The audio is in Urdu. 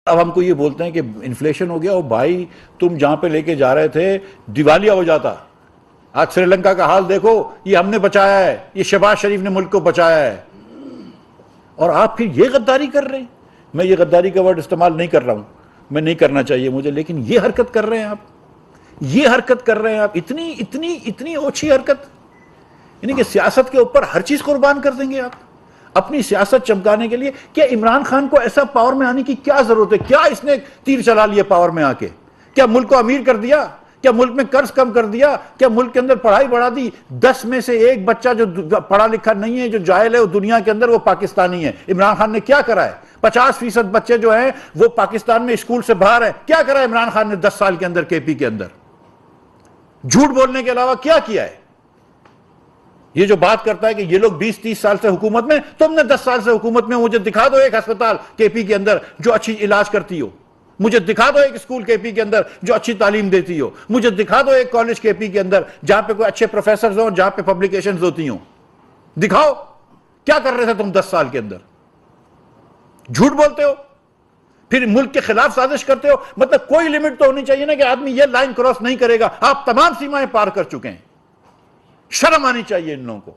اب ہم کو یہ بولتے ہیں کہ انفلیشن ہو گیا، اور بھائی تم جہاں پہ لے کے جا رہے تھے دیوالیہ ہو جاتا. آج سری لنکا کا حال دیکھو، یہ ہم نے بچایا ہے، یہ شہباز شریف نے ملک کو بچایا ہے، اور آپ پھر یہ غداری کر رہے ہیں. میں یہ غداری کا ورڈ استعمال نہیں کر رہا ہوں، میں نہیں کرنا چاہیے مجھے، لیکن یہ حرکت کر رہے ہیں آپ، یہ حرکت کر رہے ہیں آپ، اتنی اوچھی حرکت، یعنی کہ سیاست کے اوپر ہر چیز قربان کر دیں گے آپ اپنی سیاست چمکانے کے لیے. کیا عمران خان کو ایسا پاور میں آنے کی کیا ضرورت ہے؟ کیا اس نے تیر چلا لیا پاور میں آ کے؟ کیا ملک کو امیر کر دیا؟ کیا ملک میں قرض کم کر دیا؟ کیا ملک کے اندر پڑھائی بڑھا دی؟ 10 میں سے ایک بچہ جو پڑھا لکھا نہیں ہے، جو جاہل ہے، وہ دنیا کے اندر وہ پاکستانی ہے. عمران خان نے کیا کرا ہے؟ 50% بچے جو ہیں وہ پاکستان میں اسکول سے باہر ہیں. کیا کرا ہے عمران خان نے 10 سال کے اندر کے پی کے اندر؟ جھوٹ بولنے کے علاوہ کیا کیا ہے؟ یہ جو بات کرتا ہے کہ یہ لوگ 20-30 سال سے حکومت میں، تم نے 10 سال سے حکومت میں، مجھے دکھا دو ایک ہسپتال کے پی کے اندر جو اچھی علاج کرتی ہو، مجھے دکھا دو ایک اسکول کے پی کے اندر جو اچھی تعلیم دیتی ہو، مجھے دکھا دو ایک کالج کے پی کے اندر جہاں پہ کوئی اچھے پروفیسرز ہوں، جہاں پہ پبلیکیشنز ہوتی ہوں. دکھاؤ کیا کر رہے تھے تم 10 سال کے اندر؟ جھوٹ بولتے ہو، پھر ملک کے خلاف سازش کرتے ہو. مطلب کوئی لمٹ تو ہونی چاہیے نا کہ آدمی یہ لائن کراس نہیں کرے گا. آپ تمام سیمائیں پار کر چکے ہیں. شرم آنی چاہیے ان لوگوں کو.